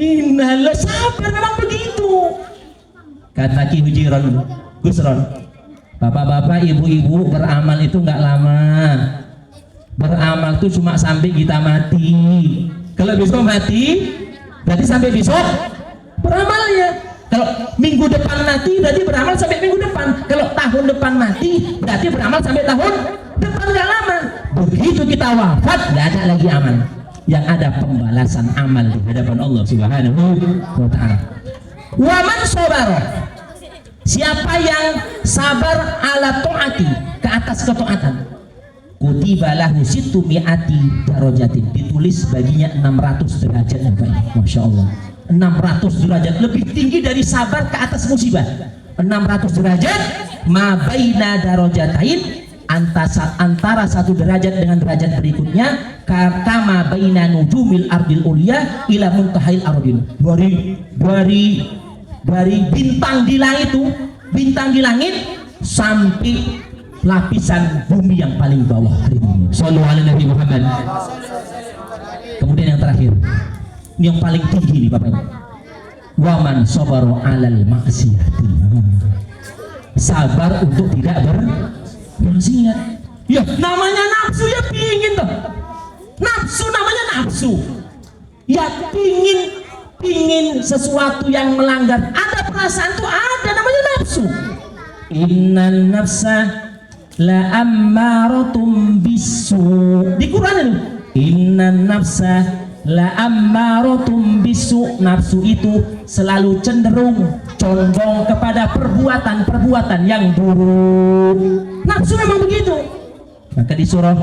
innalillah, sabar, memang begitu. Kata Ki Hujiron Gusron, bapak-bapak, ibu-ibu, beramal itu nggak lama. Beramal itu cuma sampai kita mati. Kalau besok mati, berarti sampai besok beramal ya. Kalau minggu depan mati, berarti beramal sampai minggu depan. Kalau tahun depan mati, berarti beramal sampai tahun depan, nggak lama. Begitu kita wafat, nggak ada lagi amal. Yang ada pembalasan amal di hadapan Allah Subhanahu wa Ta'ala. Waman sabar, siapa yang sabar ala taati, ke atas ketaatan, kutiba lahu sittu mi'ati darajatin, ditulis baginya 600 derajat. Masya Allah, 600 derajat, lebih tinggi dari sabar ke atas musibah. 600 derajat, ma baina darajatain, antara satu derajat dengan derajat berikutnya, kama baina nujumil ardil ulya ila muntahil ardil, dari dari bintang di langit itu, bintang di langit sampai lapisan bumi yang paling bawah. Shallallahu alaihi Nabi Muhammad. Kemudian yang terakhir, ini yang paling tinggi nih Bapak Ibu. Waman sabaru alal maksiati. Sabar untuk tidak bermaksiat. Ya, namanya nafsu ya pingin tuh. Nafsu namanya nafsu. Ya pingin sesuatu yang melanggar. Ada perasaan tuh ada namanya nafsu. Innan nafsa la ammaratum bisu. Di Quran itu. Innan nafsa la ammaratum bisu. Nafsu itu selalu cenderung condong kepada perbuatan-perbuatan yang buruk. Nafsu memang begitu. Maka di surah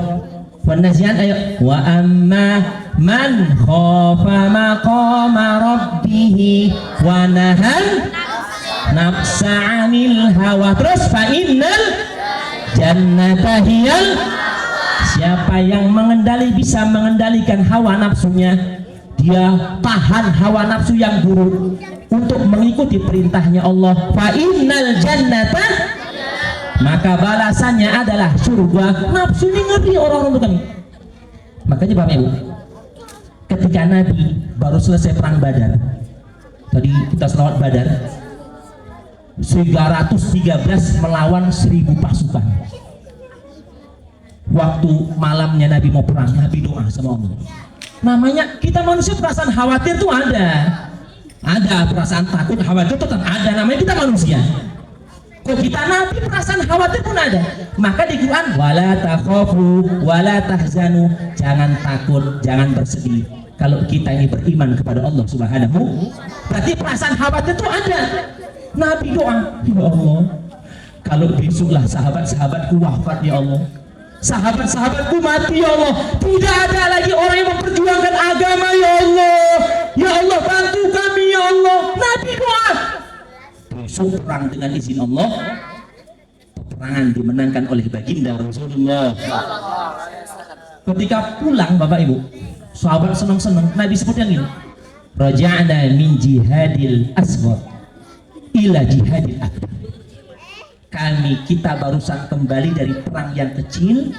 Wan-Nazi'at ayat wa amma man khafa maqama rabbih wa nahan nafsa 'anil hawa. Terus fa innal jannata hiyal. Siapa yang bisa mengendalikan hawa nafsunya, dia tahan hawa nafsu yang buruk untuk mengikuti perintahnya Allah. Fa innal jannata, maka balasannya adalah surga. Nafsu ini ngeri orang-orang bukan. Makanya Bapak Ibu, ketika Nabi baru selesai perang Badar, tadi kita selawat Badar, 313 melawan 1000 pasukan. Waktu malamnya Nabi mau perang, Nabi doa sama Allah. Namanya kita manusia perasaan khawatir tuh ada perasaan takut, khawatir itu ada. Namanya kita manusia. Kok kita Nabi perasaan khawatir pun ada. Maka di Quran wala takhafu wala tahzanu, jangan takut, jangan bersedih. Kalau kita ini beriman kepada Allah Subhanahu, berarti perasaan khawatir itu ada. Nabi doa, ya Allah, kalau besoklah sahabat-sahabatku wafat ya Allah, sahabat-sahabatku mati ya Allah, tidak ada lagi orang yang memperjuangkan agama ya Allah. Ya Allah, bantu kami ya Allah. Nabi doa. Besok perang dengan izin Allah, peperangan dimenangkan oleh baginda Rasulullah. Ketika pulang Bapak Ibu, sahabat senang-senang. Nabi sebut yang ini, raja'na min jihadil asghar ila jihadil akbar. Kita barusan kembali dari perang yang kecil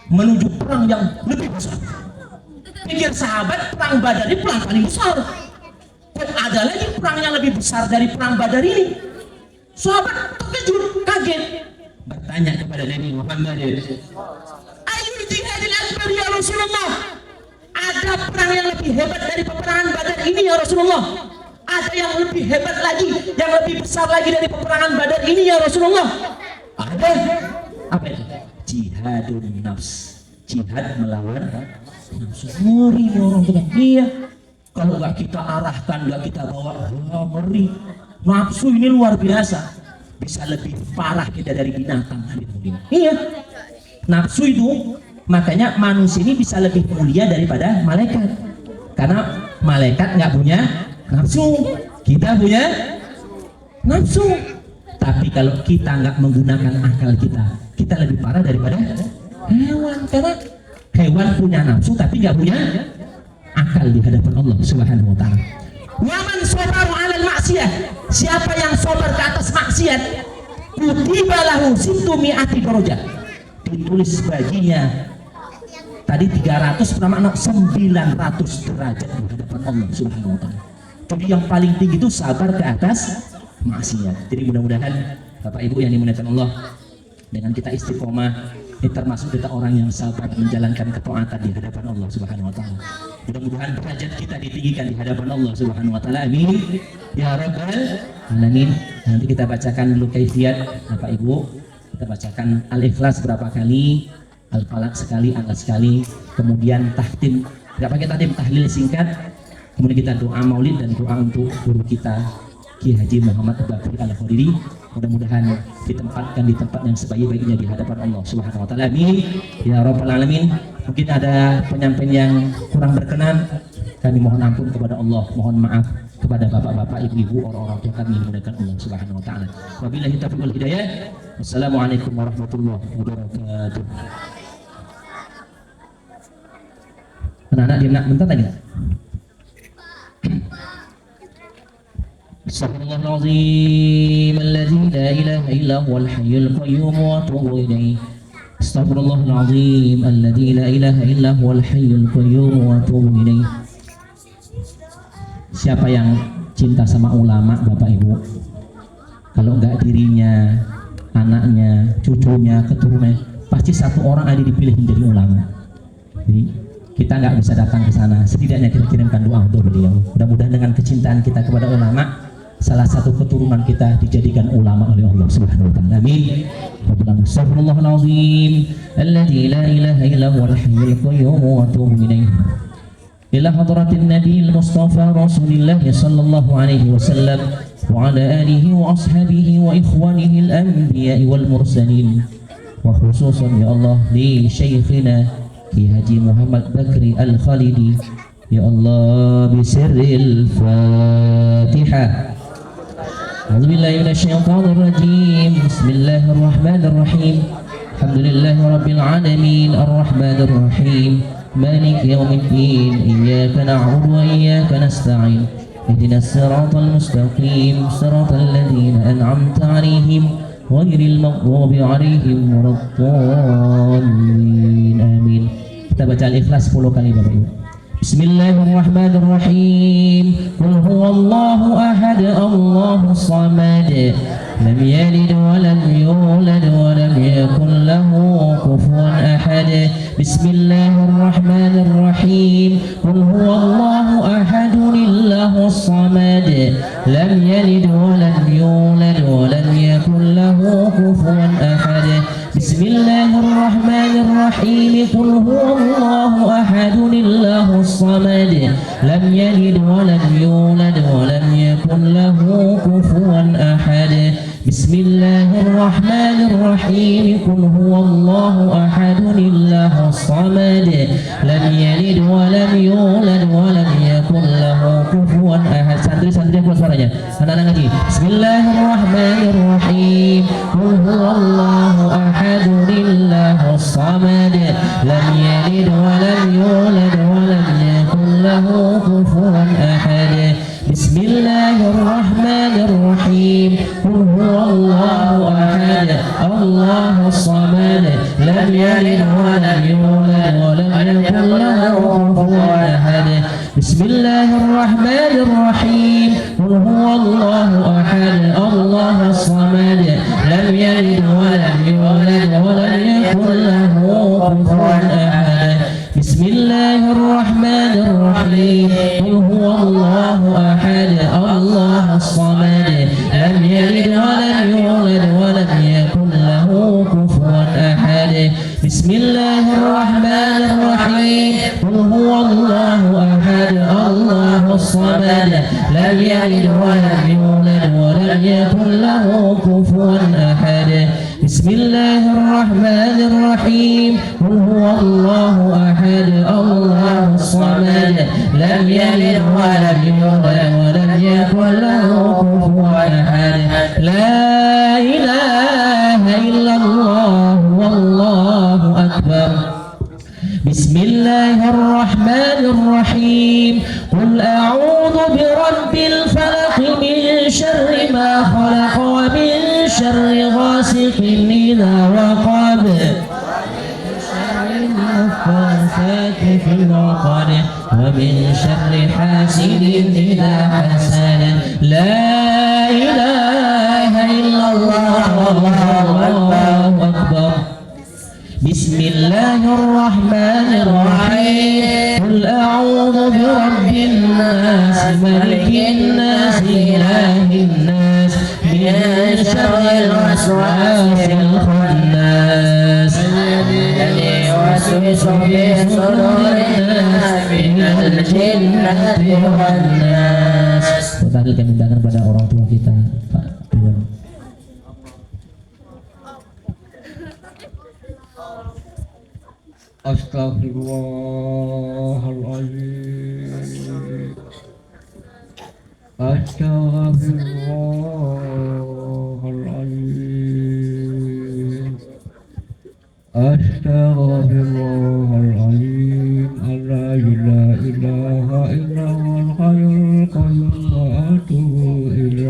menuju perang yang lebih besar. Pikir sahabat, perang Badar ini perang paling besar. Kok ada lagi perang yang lebih besar dari perang Badar ini? Sahabat terkejut, kaget, bertanya kepada Nabi Muhammad, ayu jihadil akbar ya Rasulullah, ada perang yang lebih hebat dari peperangan Badar ini ya Rasulullah? Ada yang lebih hebat lagi, yang lebih besar lagi dari peperangan Badar ini ya Rasulullah? Ada. Apa itu? Jihadun nafs, jihad melawan nafsu. Ngeri orang itu. Iya, kalau nggak kita arahkan, nggak kita bawa, ngeri. Nafsu ini luar biasa, bisa lebih parah kita dari binatang. Iya, nafsu itu makanya manusia ini bisa lebih mulia daripada malaikat, karena malaikat nggak punya nafsu, kita punya nafsu. Tapi kalau kita nggak menggunakan akal kita lebih parah daripada hewan, karena hewan punya nafsu tapi nggak punya akal di hadapan Allah Subhanahu wa ta'ala. Waman sabaru 'alal maksiyah, siapa yang sabar ke atas maksiat, kutiba lahu sittu mi'ati darajah, ditulis baginya tadi 300 permakna 900 derajat di hadapan Allah Subhanahu wa ta'ala. Jadi yang paling tinggi itu sabar ke atas maksiat. Jadi mudah-mudahan Bapak Ibu yang dimuliakan Allah, dengan kita istiqomah, ini termasuk kita orang yang sabar menjalankan ketaatan di hadapan Allah Subhanahu wa ta'ala. Mudah-mudahan derajat kita ditinggikan di hadapan Allah Subhanahu wa ta'ala. Amin ya rabbal alamin. Nanti kita bacakan dulu kaifiat Bapak Ibu. Kita bacakan Al-Ikhlas berapa kali, Al-Falaq sekali, An-Nas sekali, kemudian tahtim. Enggak pakai tahtim, tahlil singkat. Kemudian kita doa maulid dan doa untuk guru kita Ki Haji Muhammad Bakri Al-Khodiri. Mudah-mudahan ditempatkan di tempat yang sebaik-baiknya di hadapan Allah Subhanahu wa ta'ala. Amin ya rabbal alamin. Mungkin ada penyampaian yang kurang berkenan, kami mohon ampun kepada Allah, mohon maaf kepada bapak-bapak, ibu-ibu, orang-orang tua kami yang dimuliakan Allah Subhanahu wa ta'ala. Wabillahi taufiq wal hidayah. Wassalamualaikum warahmatullahi wabarakatuh. Anak-anak diam nak bentar lagi. Astaghfirullahal azim alladzi la ilaha illa huwal hayyul qayyum wa atubu ilaih. Astaghfirullahal azim alladzi la ilaha illa huwal hayyul qayyum wa atubu ilaih. Siapa yang cinta sama ulama, Bapak Ibu? Kalau enggak dirinya, anaknya, cucunya, keturunannya, pasti satu orang ada dipilih menjadi ulama. Jadi kita nggak bisa datang ke sana, setidaknya kita kirimkan doa untuk beliau. Mudah-mudahan dengan kecintaan kita kepada ulama, salah satu keturunan kita dijadikan ulama oleh Allah Subhanahu wa taala. Amin. Astagfirullahal azim alladzi la ilaha illa huwal hayyul qayyum wa atubu ilaih. Ila hadratin Nabi Mustafa Rasulillah sallallahu alaihi wasallam wa ala alihi wa ashabihi wa ikhwanihi al-anbiya wal mursalin, wa khususan ya Allah li syekhina Ki Haji Muhammad Bakri Al-Khalidi, ya Allah bisirril Fatihah. A'udzubillahi minasyaitonir rajim. Bismillahirrahmanirrahim. Alhamdulillahi rabbil alamin arrahmanir rahim maliki yaumiddin iyyaka na'budu wa iyyaka nasta'in ihdinas siratal mustaqim siratal ladzina an'amta 'alaihim ghairil maghdubi 'alaihim waladdallin. Amin. Kita baca Al-Ikhlas 10 kali Bapak Ibu. Bismillahirrahmanirrahim. Qul huwallahu ahad Allahus samad lam yalid wa lam yulad wa lam yakul lahu kufuwan ahad. Bismillahirrahmanirrahim. Qul huwallahu ahad Allahus samad lam yalid wa lam yulad wa lam yakul lahu kufuwan ahad. Bismillahirrahmanirrahim. Qul huwallahu ahad Allahus samad lam yalid wa lam yulad wa lam yakul lahu kufuwan ahad. Bismillahirrahmanirrahim. Qul huwallahu ahad Allahus samad lam yalid wa lam yulad wa lam yakul lahu kufuwan ahad. Santri-santri buat suaranya. Anak-anak lagi. Bismillahirrahmanirrahim. Qul huwallahu ahad Allahus samad lam yalid wa lam yulad wa lam yakul lahu kufuwan ahad. Bismillahirrahmanirrahim. Qul huwallahu ahad Allahus samad lam yalid wa lam yulad wa lam yakul lahu kufuwan ahad. Bismillahirrahmanirrahim. Qul huwallahu ahad Allahus samad lam yalid wa lam yulad wa lam yakul lahu kufuwan ahad. Bismillahirrahmanirrahim. Qul huwallahu ahad Allahus samad lam yalid wa lam yulad wa lam yakul lahu kufuwan ahad. Bismillahirrahmanirrahim. Qul huwallahu ahad Allahus samad lam yalid wa lam yulad wa lam yakul lahu kufuwan ahad. Bismillahirrahmanirrahim. Qul huwallahu ahad Allahus samad lam yalid wa lam yulad wa lam yakul lahu kufuwan ahad. La ilaha illallah wallahu akbar. Bismillahirrahmanirrahim. Qul a'udzu birabbil falaq min syarri ma khalaq wa min syarri ghasiqin idza waqab wa min syarri naffasati fil 'uqad wa min syarri hasidin idza hasad. La ilaha illallah wallahu akbar. Bismillahirrahmanirrahim. Qul a'udzu birabbin nas malikin nas ilahin nas min syarril waswasil khannas alladzi yuwaswisu fi sudurin nas minal jinnati wan nas. Tadi kami mintakan pada orang tua kita, Pak Dewan. Astaghfirullahaladzim. Astaghfirullahaladzim. Astaghfirullahaladzim. La ilaha illa huwal hayyul qayyum wa atubu ilaih.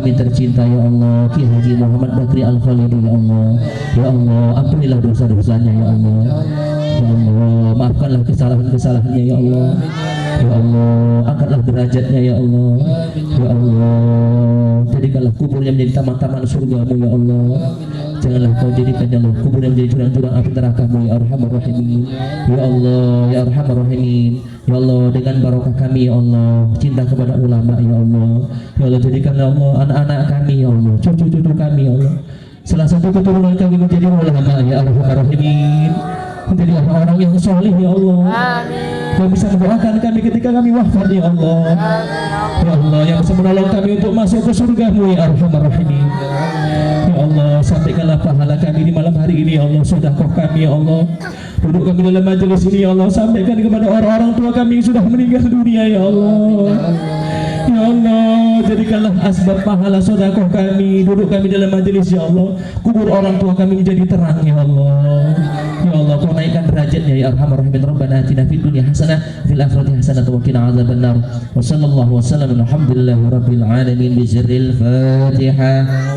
kami tercinta ya Allah, Ki Haji Muhammad Bakri Al-Khalidi ya Allah. Ya Allah, ampunilah dosa-dosanya ya Allah. Ya Allah, maafkanlah kesalahan-kesalahannya ya Allah. Ya Allah, angkatlah derajatnya ya Allah. Ya Allah, jadikanlah kuburnya menjadi taman-taman surgamu ya Allah. Janganlah kau jadikan jalur kuburnya menjadi jurang-jurang api nerakamu ya Arhamar Rahimin. Ya Allah, ya Arhamar Rahimin. Ya Allah, dengan barokah kami ya Allah, cinta kepada ulama ya Allah. Ya Allah, jadikanlah Allah anak-anak kami ya Allah, cucu-cucu kami ya Allah, salah satu keturunan kami menjadi ulama ya Arhamar Rahimin, menjadi orang-orang yang soleh ya Allah. Kau bisa mendoakan kami ketika kami wafat ya Allah. Ya Allah, yang bisa menolong kami untuk masuk ke surgamu ya Arhamar Rahimin. Ya Allah, sampaikanlah pahala kami di malam hari ini ya Allah, sedekah kami ya Allah, duduk kami dalam majelis ini ya Allah, sampaikan kepada orang-orang tua kami yang sudah meninggal dunia ya Allah. Ya Allah, jadikanlah asbab pahala sedekah kami, duduk kami dalam majelis ya Allah, kubur orang tua kami menjadi terang ya Allah. Ya Allah, kau naikkan derajatnya ya Arhamar Rahimin. Rabbana atina fid dunya hasanah fil akhirati hasanah wa qina adzabannar. Wa sallallahu wa sallam alhamdulillahi rabbil alamin bi sirril Fatihah.